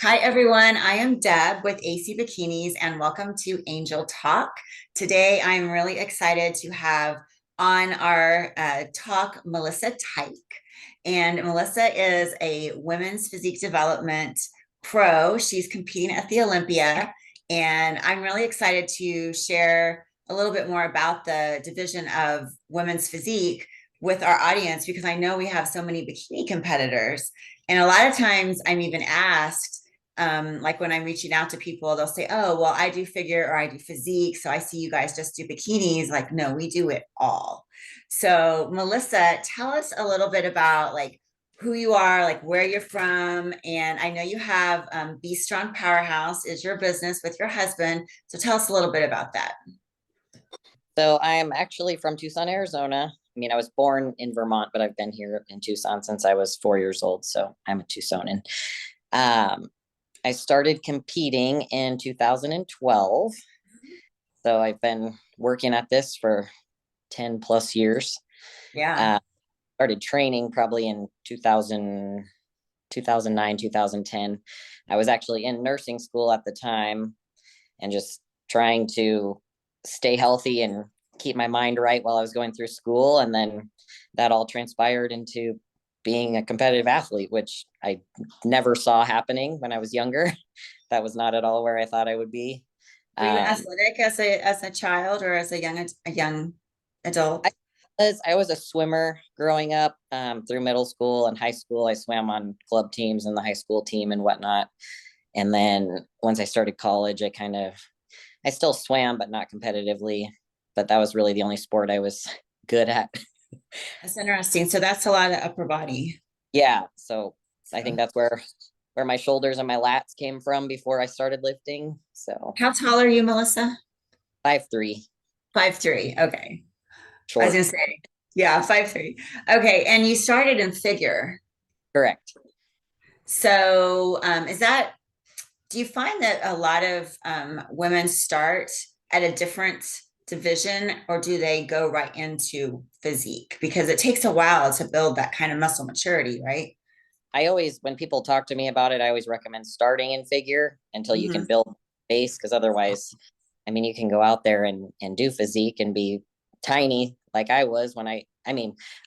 Hi, everyone. I am Deb with AC Bikinis, and welcome to Angel Talk. Today, I'm really excited to have on our talk Melissa Teich. And Melissa is a women's physique development pro. She's competing at the Olympia, and I'm really excited to share a little bit more about the division of women's physique with our audience because I know we have so many bikini competitors. And a lot of times I'm even asked, like when I'm reaching out to people, they'll say, "Oh, well, I do figure or I do physique. So I see you guys just do bikinis." Like, no, we do it all. So, Melissa, tell us a little bit about like who you are, like where you're from. And I know you have Be Strong Powerhouse is your business with your husband. So tell us a little bit about that. So I'm actually from Tucson, Arizona. I mean, I was born in Vermont, but I've been here in Tucson since I was 4 years old. So I'm a Tucsonan. Um, I started competing in 2012. So I've been working at this for 10 plus years. Yeah. Uh, Started training probably in 2009, 2010. I was actually in nursing school at the time and just trying to stay healthy and keep my mind right while I was going through school. And then that all transpired into being a competitive athlete, which I never saw happening when I was younger. That was not at all where I thought I would be. Were you Um, athletic as a child or as a young I adult? I was a swimmer growing up through middle school and high school. I swam on club teams and the high school team and whatnot. And then once I started college, I still swam, but not competitively. But that was really the only sport I was good at. That's interesting. So that's a lot of upper body. Yeah. So I think So that's where my shoulders and my lats came from before I started lifting. So how tall are you, Melissa? 5'3", 5'3". Okay. I was short. gonna say, yeah, 5'3". Okay, and you started in figure. Correct. So do you find that a lot of women start at a different division or do they go right into physique? Because it takes a while to build that kind of muscle maturity, right? When people talk to me about it, I always recommend starting in figure until you can Hmm. build base, because otherwise, I mean, you can go out there and do physique and be tiny like I was when I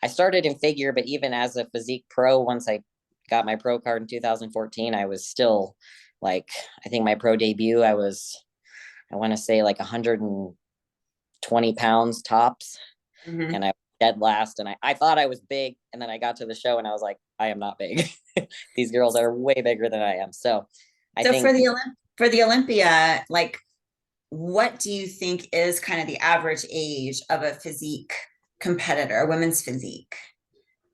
started in figure, but even as a physique pro, once I got my pro card in 2014, I was still like, I think my pro debut, I want to say like 120 pounds tops, Hmm. and I was dead last. And I thought I was big, and then I got to the show and I was like, I am not big. These girls are way bigger than I am. So I So think for the Olympia, like what do you think is kind of the average age of a physique competitor, a women's physique,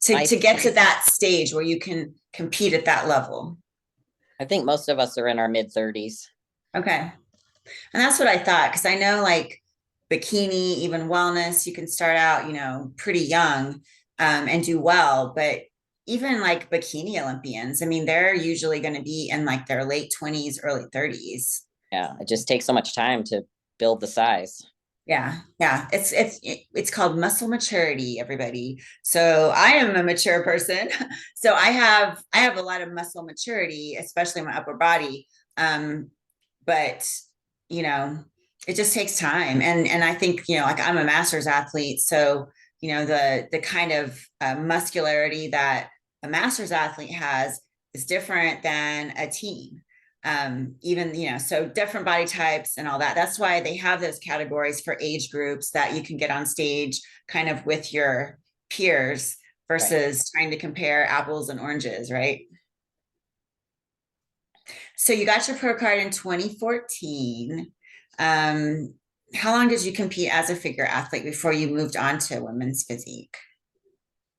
I to get to that stage where you can compete at that level? I think most of us are in our mid 30s. Okay. And that's what I thought, because I know like bikini, even wellness, you can start out, pretty young and do well. But even like bikini Olympians, I mean, they're usually going to be in like their late 20s, early 30s. Yeah, it just takes so much time to build the size. Yeah, yeah. It's called muscle maturity, everybody. So I am a mature person. So I have a lot of muscle maturity, especially in my upper body. But you know, it just takes time. And I think, like I'm a master's athlete, so the kind of muscularity that a master's athlete has is different than a teen, even so different body types and all that. That's why they have those categories for age groups that you can get on stage kind of with your peers Right. versus trying to compare apples and oranges, right? So you got your pro card in 2014. um, how long did you compete as a figure athlete before you moved on to women's physique?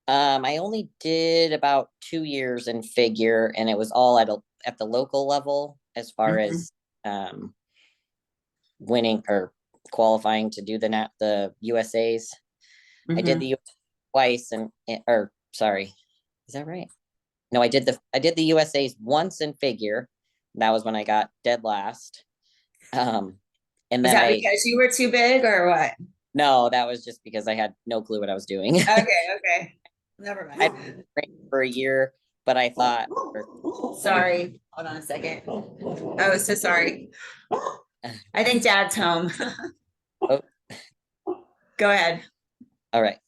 I only did about 2 years in figure, and it was all at the local level as far Mhm. as um, winning or qualifying to do the USA's. I did the Mhm. US twice, or sorry, is that right? No, I did the USA's once in figure. That was when I got dead last. Um, and Was then that because you were too big or what? no, that was just because I had no clue what I was doing. Okay, okay. Never I mind. trained for a year, but I thought, or Sorry. Hold on a second. Oh, so sorry. I think Dad's home. Oh, Go ahead. all right.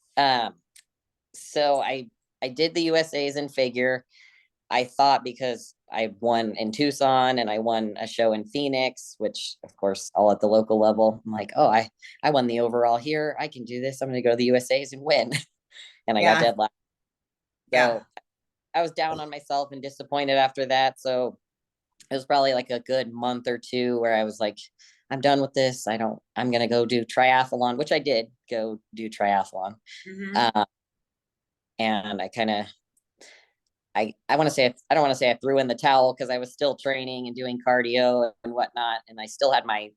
So I did the USA's in figure. I thought because I won in Tucson and I won a show in Phoenix, which of course all at the local level. I'm like, oh, I won the overall here. I can do this. I'm going to go to the USA's and win. And I got Yeah. dead last. Yeah. So I was down on myself and disappointed after that. So it was probably like a good month or two where I was like, I'm done with this. I'm going to go do triathlon, which I did go do triathlon. Hmm. Uh, and I kind of, I want to say, I don't want to say I threw in the towel because I was still training and doing cardio and whatnot. And I still had my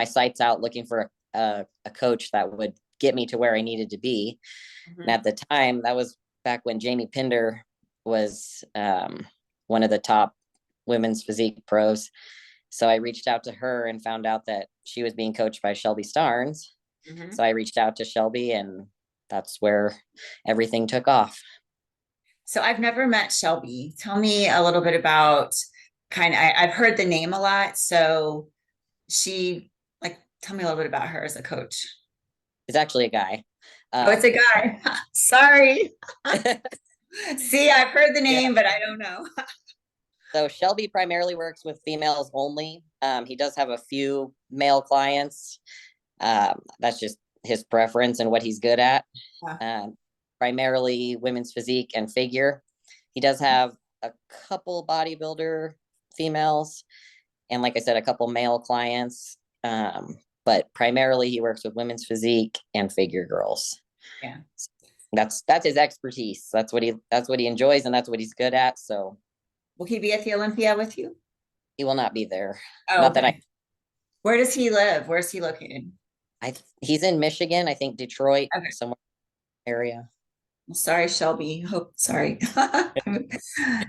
sights out looking for a coach that would get me to where I needed to be. And Hmm. at the time, that was back when Jamie Pinder was one of the top women's physique pros. So I reached out to her and found out that she was being coached by Shelby Starnes. Hmm. So I reached out to Shelby, and that's where everything took off. So I've never met Shelby. Tell me a little bit about I've heard the name a lot. So she, like, tell me a little bit about her as a coach. It's actually a guy. Oh, it's a Um, guy. Sorry. See, I've heard the yeah. name, but I don't know. So Shelby primarily works with females only. He does have a few male clients. That's just his preference and what he's good at. Yeah. Um, Primarily women's physique and figure. He does have a couple bodybuilder females, and like I said, a couple male clients. But primarily he works with women's physique and figure girls. Yeah. That's his expertise. That's what he enjoys, and that's what he's good at. So Will he be at the Olympia with you? he will not be there. Oh, Not that I okay. Where does he live? Where's he located? I he's in Michigan, I think Detroit, Okay. somewhere area. Well, sorry, Shelby. Hope sorry.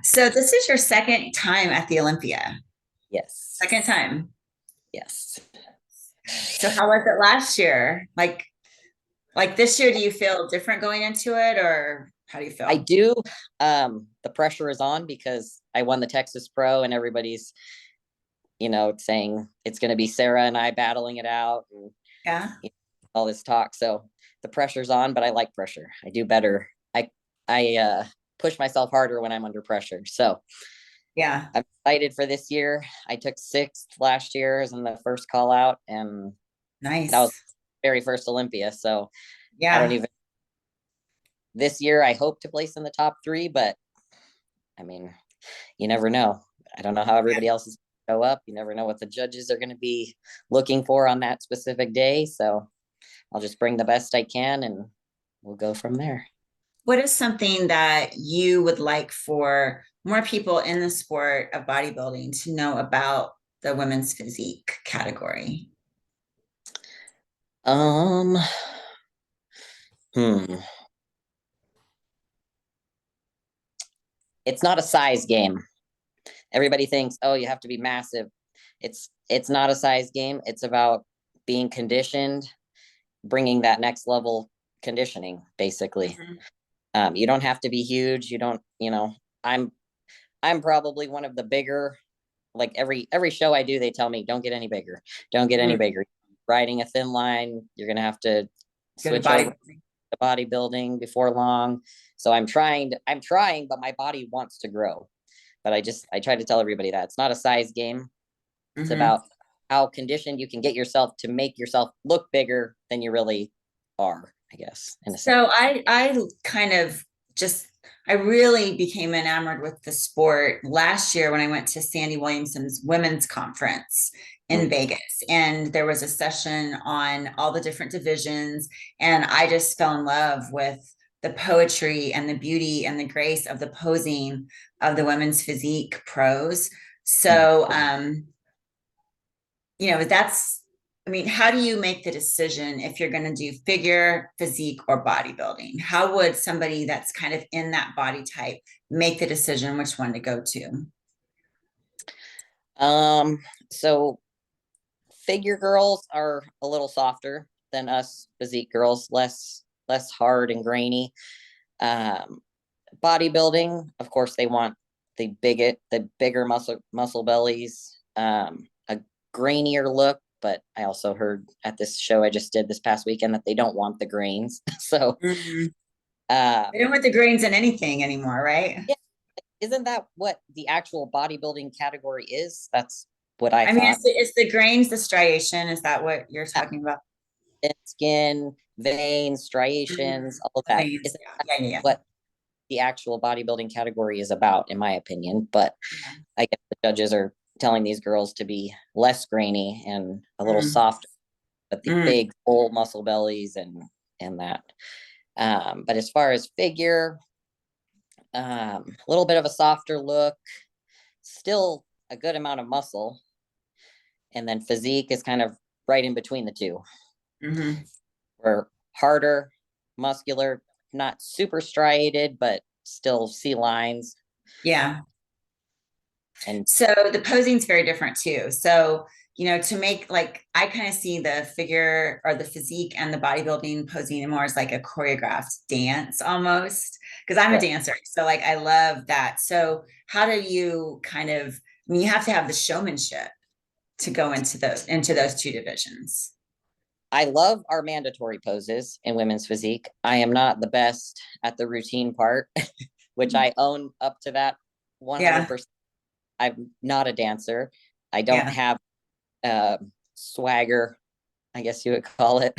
So this is your second time at the Olympia. Yes. Second time. Yes. So how was it last year? Like this year, do you feel different going into it, or how do you I feel? do. The pressure is on because I won the Texas Pro and everybody's, saying it's going to be Sarah and I battling it out and Yeah. all this talk. So the pressure's on, but I like pressure. I do better. I push myself harder when I'm under pressure. So Yeah. I'm excited for this year. I took sixth last year as in the first call out, and that was Nice. very first Olympia. So I don't Yeah. even this year I hope to place in the top three, but I mean, you never know. I don't know how everybody else is going to go up. You never know what the judges are going to be looking for on that specific day. So I'll just bring the best I can and we'll go from there. What is something that you would like for more people in the sport of bodybuilding to know about the women's physique category? Um, hmm. It's not a size game. Everybody thinks, oh, you have to be massive. It's not a size game. It's about being conditioned, bringing that next level conditioning, basically. Mhm. You don't have to be huge. You don't, I'm I'm probably one of the bigger, like every show I do, they tell me, don't get any bigger. Don't get any Mhm. bigger. Riding a thin line, you're gonna have to Go to switch over bodybuilding. to bodybuilding before long. So I'm trying, but my body wants to grow. But I try to tell everybody that it's not a size game. It's Mhm. about how conditioned you can get yourself to make yourself look bigger than you really are, I guess, in a sense. So I kind of just I really became enamored with the sport last year when I went to Sandy Williamson's women's conference in Mm. Vegas, and there was a session on all the different divisions, and I just fell in love with the poetry and the beauty and the grace of the posing of the women's physique pros. So that's, I mean, how do you make the decision if you're going to do figure, physique, or bodybuilding? How would somebody that's kind of in that body type make the decision which one to go to? Um, so figure girls are a little softer than us physique girls, less hard and grainy. Um, Bodybuilding, of course, they want the bigger muscle bellies, a grainier look. But I also heard at this show I just did this past weekend that they don't want the grains. So Mhm. They um, don't want the grains in anything anymore, right? yeah, isn't that what the actual bodybuilding category is? That's what I I mean, thought. it's the grains, the striation. Is that what you're talking about? Thin skin, veins, Mhm. striations, all of The that. veins. Isn't Yeah, that yeah, yeah, what the actual bodybuilding category is about, in my opinion? But yeah. I guess the judges are telling these girls to be less grainy and a little Mm, softer, but the mm, big full muscle bellies and that. But as far as figure, a little bit of a softer look, still a good amount of muscle, and then physique is kind of right in between the two. mhm. We're harder, muscular, not super striated, but still see lines. Yeah. And So the posing's very different too. So, to make like I kind of see the figure or the physique and the bodybuilding posing more as like a choreographed dance almost. Because I'm a right, dancer. So like I love that. So how do you kind of I mean you have to have the showmanship to go into those two divisions. I love our mandatory poses in women's physique. I am not the best at the routine part, which I own up to that Yeah. 100%. I'm not a dancer. I don't Yeah. have swagger, I guess you would call it.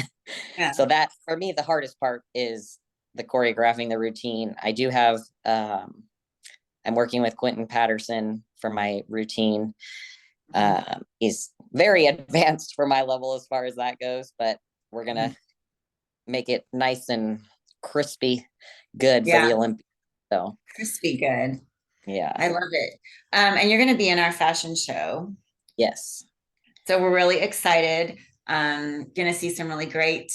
Yeah. So that for me, the hardest part is the choreographing the routine. I do have I'm working with Quentin Patterson for my routine. Mhm. He's very advanced for my level as far as that goes, but we're Mhm. gonna make it nice and crispy good for the Yeah. Olympian. So Crispy good. yeah. I love it. And you're going to be in our fashion show. Yes. So we're really excited. Going to see some really great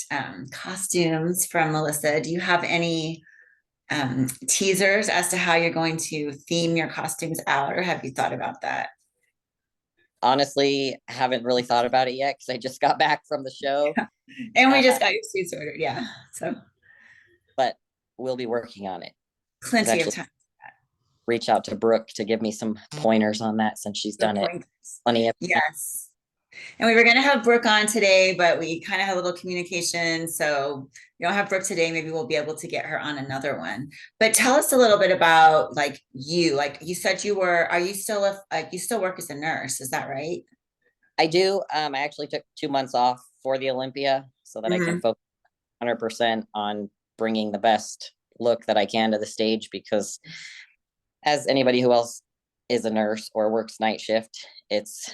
costumes from Melissa. Do you have any teasers as to how you're going to theme your costumes out, or have you thought about that? Honestly, haven't really thought about it yet because I just got back from the show. And we Uh, just got your suits ordered. Yeah. So but we'll be working on it. I was plenty of actually time. reach out to Brooke to give me some pointers on that since she's The done it pointers. plenty of times. Yes. And we were going to have Brooke on today, but we kind of had a little communication. So we don't have Brooke today. Maybe we'll be able to get her on another one. But tell us a little bit about like you. Like you said, are you still you still work as a nurse? Is that right? I do. I actually took 2 months off for the Olympia so that I can Mm-hmm. focus 100% on bringing the best look that I can to the stage because as anybody who else is a nurse or works night shift, it's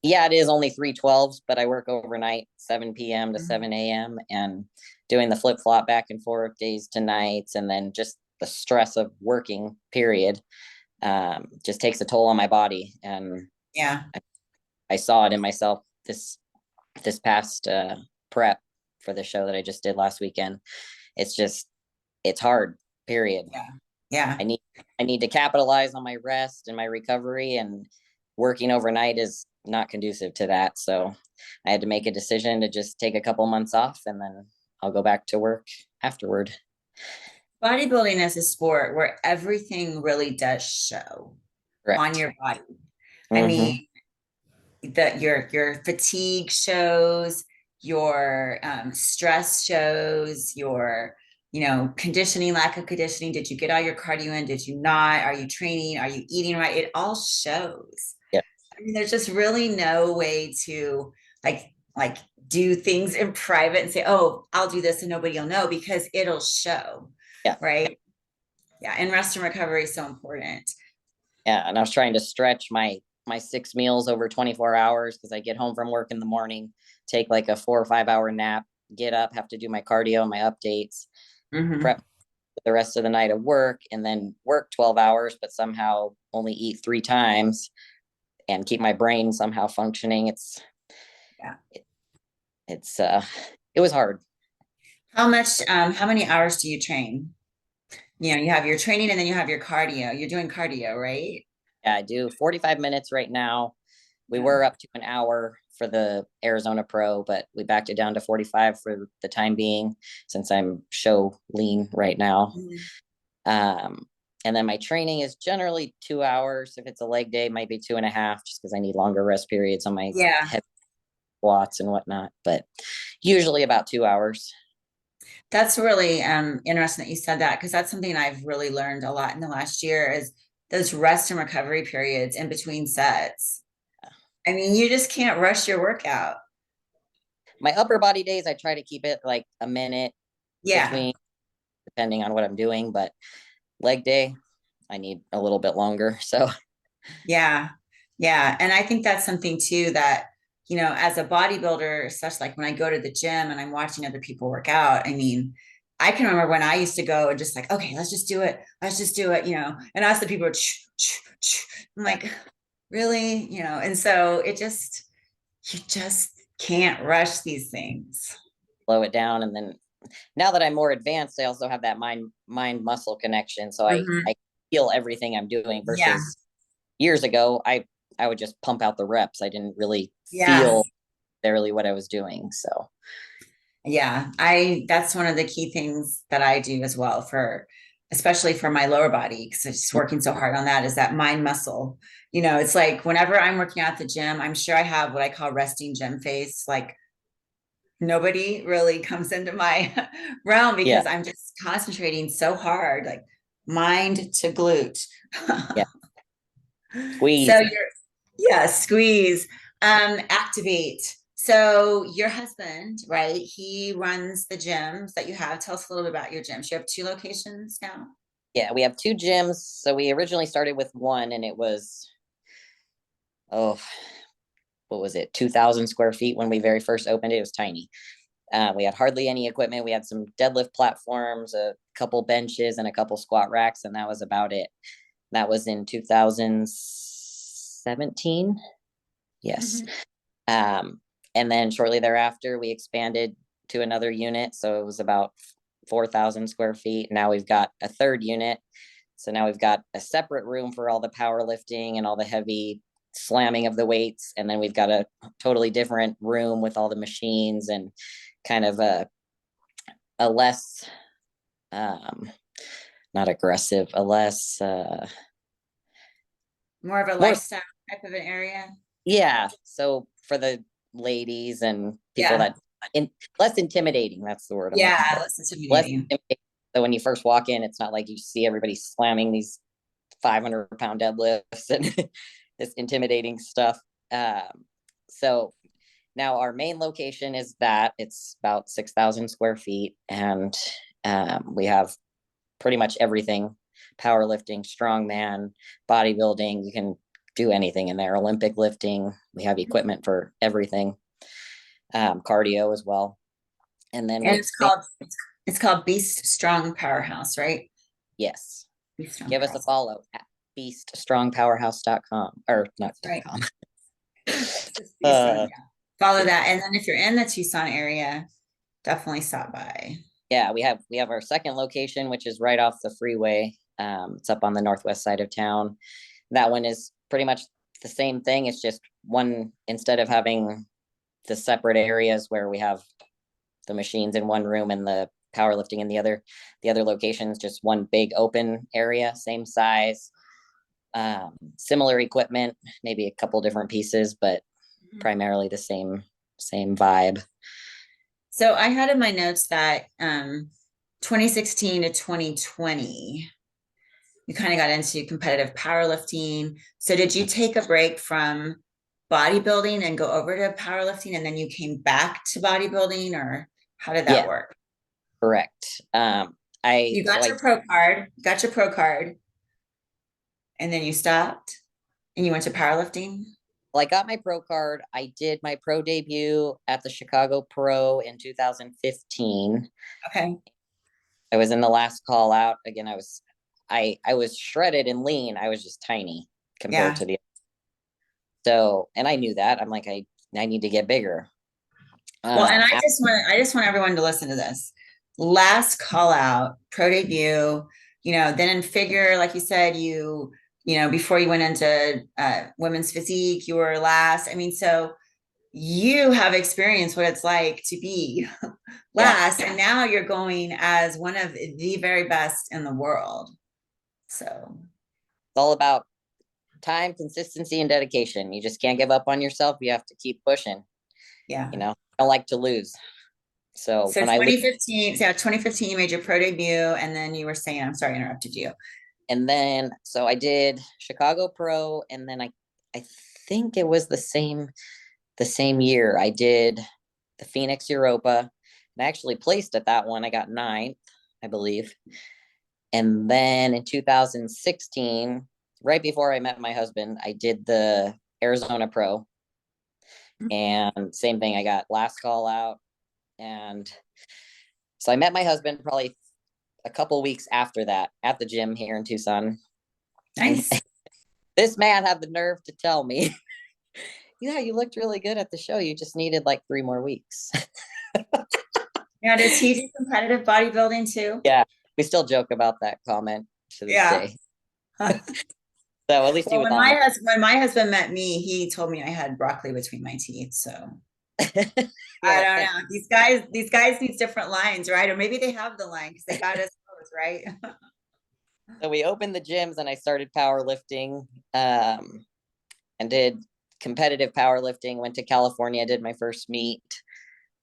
yeah, it is only 312s, but I work overnight 7 p.m. to 7 a.m. and doing the flip flop back and forth days to nights, and then just the stress of working, period, just takes a toll on my body. And Yeah. I saw it in myself this past prep for the show that I just did last weekend. It's just it's hard, period. Yeah. Yeah. I need I need to capitalize on my rest and my recovery, and working overnight is not conducive to that. So I had to make a decision to just take a couple months off and then I'll go back to work afterward. Bodybuilding is a sport where everything really does show on Correct. your body. I Mm-hmm. mean, your fatigue shows, your stress shows, your conditioning, lack of conditioning. Did you get all your cardio in? Did you not? Are you training? Are you eating right? It all shows. Yeah. I mean, there's just really no way to like do things in private and say, oh, I'll do this and nobody will know because it'll show, Yeah. right? Yeah, and rest and recovery is so important. Yeah. And I was trying to stretch my 6 meals over 24 hours because I get home from work in the morning, take like a 4 or 5 hour nap, get up, have to do my cardio, my updates, Mm-hmm. prep the rest of the night of work, and then work 12 hours, but somehow only eat 3 times and keep my brain somehow functioning. Yeah. It's it was hard. How many hours do you train? You have your training and then you have your cardio. You're doing cardio, right? Yeah, I do 45 minutes right now. We Yeah. were up to an hour for the Arizona Pro, but we backed it down to 45 for the time being since I'm show lean right now. Mhm. Um, And then my training is generally 2 hours. If it's a leg day, might be 2.5, just because I need longer rest periods on my Yeah. heavy squats and whatnot. But usually about 2 hours. That's really interesting that you said that, because that's something I've really learned a lot in the last year is those rest and recovery periods in between sets. I mean, you just can't rush your workout. My upper body days, I try to keep it like a minute Yeah. between, depending on what I'm doing. But leg day, I need a little bit longer. So Yeah. Yeah. And I think that's something too that, as a bodybuilder, especially like when I go to the gym and I'm watching other people work out, I mean, I can remember when I used to go and just like, okay, let's just do it. Let's just do it, and ask the people, I'm yeah, like, really, and so you just can't rush these things. slow it down. And then now that I'm more advanced, I also have that mind muscle connection. So Mhm. I feel everything I'm doing Yeah. versus years ago, I would just pump out the reps. I didn't really Yeah. feel necessarily what I was doing. So Yeah, that's one of the key things that I do as well especially for my lower body, because it's just working so hard on that is that mind muscle. It's like whenever I'm working out at the gym, I'm sure I have what I call resting gym face. Like nobody really comes into my realm yeah, because I'm just concentrating so hard, like mind to glute. yeah, So squeeze. yeah, squeeze, activate. So your husband, right? He runs the gyms that you have. Tell us a little bit about your gyms. You have two locations now. Yeah, we have two gyms. So we originally started with one, and it was, oh, what was it, 2,000 square feet when we very first opened it. It was tiny. We had hardly any equipment. We had some deadlift platforms, a couple benches, and a couple squat racks, and that was about it. That was in 2017. Yes. Mhm. And then shortly thereafter, we expanded to another unit. So it was about 4,000 square feet. Now we've got a third unit. So now we've got a separate room for all the powerlifting and all the heavy slamming of the weights. And then we've got a totally different room with all the machines and kind of a less, um, not aggressive, a less, More of a more, lifestyle type of an area. yeah. So for the ladies and people Yeah. that, less intimidating, that's the word I'm Yeah. looking for. Less Less intimidating. intimidating. So when you first walk in, it's not like you see everybody slamming these 500-pound deadlifts and this intimidating stuff. So now our main location is that it's about 6,000 square feet, and we have pretty much everything: powerlifting, strongman, bodybuilding. You can do anything in there. Olympic lifting. We have equipment for everything. Cardio as well. And then we And expand. it's called Beast Strong Powerhouse, right? Yes. Beast Strong Give us a Powerhouse. follow at beaststrongpowerhouse.com, or not That's right. .com. Just Beast Strong. uh, Yeah. Follow yeah. that. And then if you're in the Tucson area, definitely stop by. Yeah, we have our second location, which is right off the freeway. It's up on the northwest side of town. That one is pretty much the same thing. It's just one, instead of having the separate areas where we have the machines in one room and the powerlifting in the other locations, just one big open area, same size, similar equipment, maybe a couple different pieces, but primarily the same vibe. So I had in my notes that 2016 to 2020, you kind of got into competitive powerlifting. So did you take a break from bodybuilding and go over to powerlifting and then you came back to bodybuilding, or how did that Yeah, work? correct. I You so got I your pro card, and then you stopped and you went to powerlifting. Well, I got my pro card. I did my pro debut at the Chicago Pro in 2015. Okay. I was in the last call out. Again, I was shredded and lean. I was just tiny compared Yeah. to the, so, and I knew that. I'm like, I need to get bigger. Well, and After, I just want everyone to listen to this. Last call out, pro debut, then in figure, like you said, before you went into women's physique, you were last. I mean, so you have experienced what it's like to be yeah, last, and now you're going as one of the very best in the world. So, It's all about time, consistency, and dedication. You just can't give up on yourself. You have to keep pushing. yeah. I don't like to lose. So So when I lose, 2015, so yeah, 2015, you made your pro debut, and then you were saying, I'm sorry, I interrupted you. and then so I did Chicago Pro, and then I think it was the same year I did the Phoenix Europa, and I actually placed at that one. I got ninth, I believe. And then in 2016, right before I met my husband, I did the Arizona Pro. And same thing, I got last call out. And so I met my husband probably a couple weeks after that at the gym here in Tucson. And Nice. this man had the nerve to tell me, yeah, you looked really good at the show. You just needed like 3 more weeks. Now, does he do competitive bodybuilding too? Yeah, we still joke about that comment to this Yeah. day. So at least he Well, was when honest. my husband met me, he told me I had broccoli between my teeth. So I Well, don't thank know. These guys need different lines, right? Or maybe they have the line because they got us both, right? So we opened the gyms and I started powerlifting, and did competitive powerlifting, went to California, did my first meet,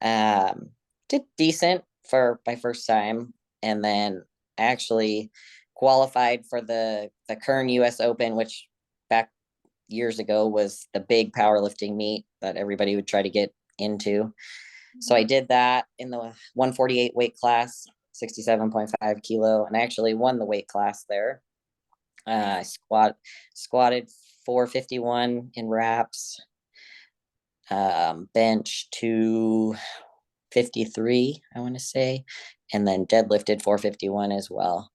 um, did decent for my first time. And then actually qualified for the Kern US Open, which back years ago was the big powerlifting meet that everybody would try to get into. So I did that in the 148 weight class, 67.5 kilo, and I actually won the weight class there. I squatted 451 in reps, bench 253, I want to say, and then deadlifted 451 as well.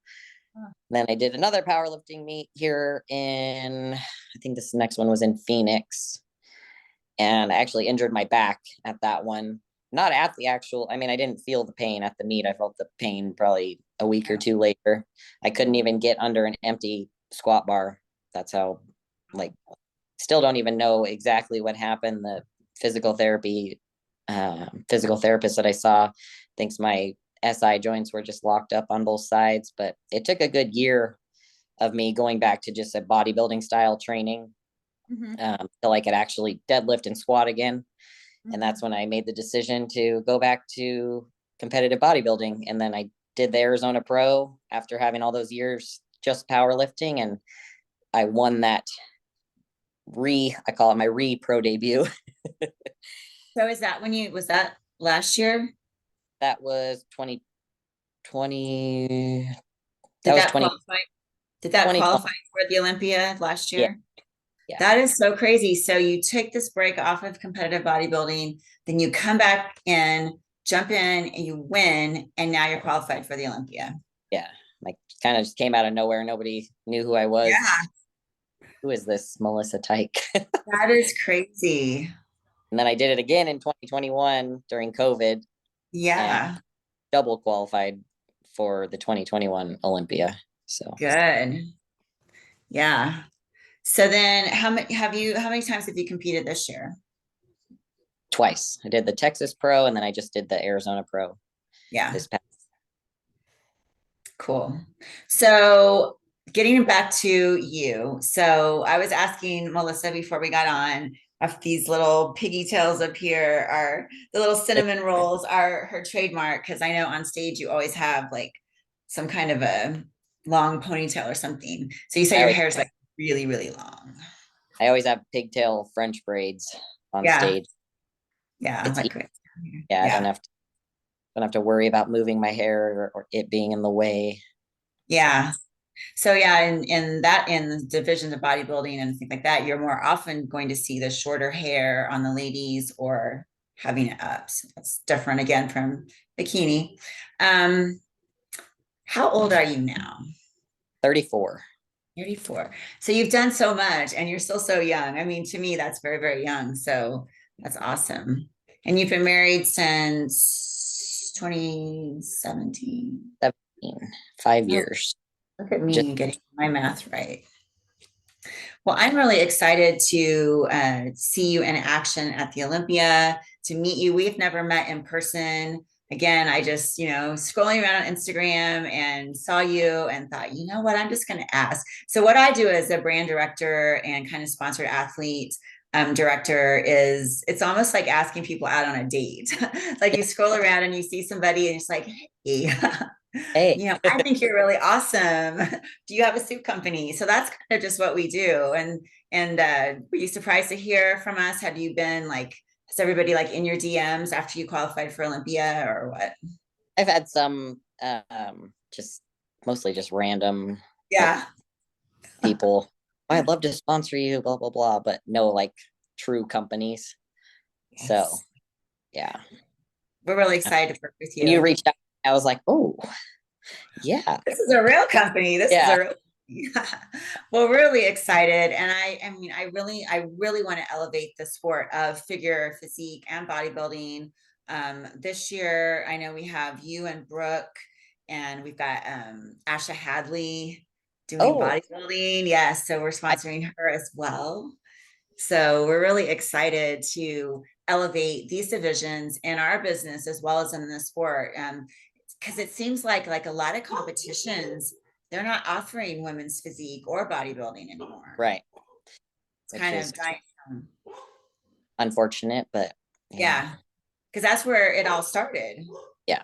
Then I did another powerlifting meet here I think this next one was in Phoenix, and I actually injured my back at that one. Not at the actual, I mean, I didn't feel the pain at the meet. I felt the pain probably a week or two later. I couldn't even get under an empty squat bar. That's how, like, still don't even know exactly what happened. The physical therapist that I saw thinks my SI joints were just locked up on both sides, but it took a good year of me going back to just a bodybuilding style training, till I could actually deadlift and squat again. And that's when I made the decision to go back to competitive bodybuilding. And then I did the Arizona Pro after having all those years just powerlifting, and I won that I call it my pro debut. So is that was that last year? That was 2020. Did That was that 20, qualify? Did that 2020. qualify for the Olympia last Yeah. year? Yeah. That is so crazy. So you took this break off of competitive bodybuilding, then you come back in, jump in, and you win, and now you're qualified for the Olympia. Yeah. Like, kind of just came out of nowhere. Nobody knew who I was. Yeah, Who is this Melissa Teich? that is crazy. And then I did it again in 2021 during COVID and Yeah, double qualified for the 2021 Olympia. So good. Yeah. So then how many times have you competed this year? twice. I did the Texas Pro and then I just did the Arizona Pro Yeah, this past. cool. So getting back to you. So I was asking Melissa before we got on if these little piggy tails up here are the little cinnamon rolls are her trademark, because I know on stage you always have like some kind of a long ponytail or something. So you say I your always, hair is like really, really long. I always have pigtail French braids on Yeah. stage. Yeah. It's Like, yeah, I yeah. don't have to worry about moving my hair or it being in the way. So Yeah. So yeah, in the divisions of bodybuilding and things like that, you're more often going to see the shorter hair on the ladies or having it up. So that's different again from bikini. Um, how old are you now? 34. 34. So you've done so much and you're still so young. I mean, to me, that's very, very young. So that's awesome. And you've been married since 2017. 17, five Oh, years. look at Just me getting my math right. Well, I'm really excited to see you in action at the Olympia, to meet you. We've never met in person. again, I just, scrolling around on Instagram and saw you and thought, you know what, I'm just going to ask. So what I do as a brand director and kind of sponsored athlete director is it's almost like asking people out on a date. Like you scroll around and you see somebody and it's like, hey, Hey, I think you're really awesome. Do you have a suit company? So that's kind of just what we do. And were you surprised to hear from us? Have you been like, has everybody like in your DMs after you qualified for Olympia or what? I've had some just mostly just random like Yeah. people. "Oh, I'd love to sponsor you, blah blah blah," but no like true companies. So Yes. yeah. We're really excited to work with When you you. reached out, I was like, oh yeah, This is a real company. This is yeah. a real well, really excited. And I really want to elevate the sport of figure, physique, and bodybuilding. This year, I know we have you and Brooke, and we've got Asha Hadley doing Oh, bodybuilding. Yes, so we're I, sponsoring her as well. So we're really excited to elevate these divisions in our business as well as in the sport. Because it seems like a lot of competitions, they're not offering women's physique or bodybuilding anymore. right, It's which kind is of dying down. unfortunate, but yeah, Yeah, because that's where it all started yeah,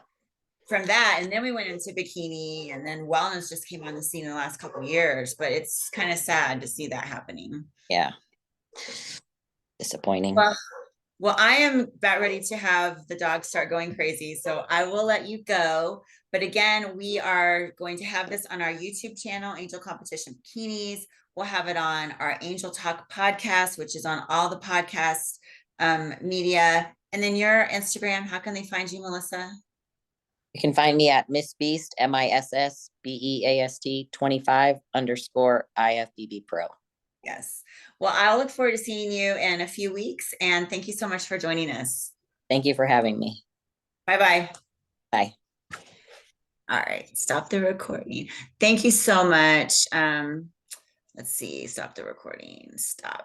from that. And then we went into bikini, and then wellness just came on the scene in the last couple of years. But it's kind of sad to see that happening. yeah, disappointing. Well, Well, I am about ready to have the dogs start going crazy, so I will let you go. But again, we are going to have this on our YouTube channel, Angel Competition Bikinis. We'll have it on our Angel Talk podcast, which is on all the podcast media. And then your Instagram, how can they find you, Melissa? You can find me at Miss Beast, MISSBEAST 25_IFBB Pro. Yes. Well, I'll look forward to seeing you in a few weeks. And thank you so much for joining us. Thank you for having me. Bye bye. Bye. All right. Stop the recording. Thank you so much. Let's see. Stop the recording. Stop.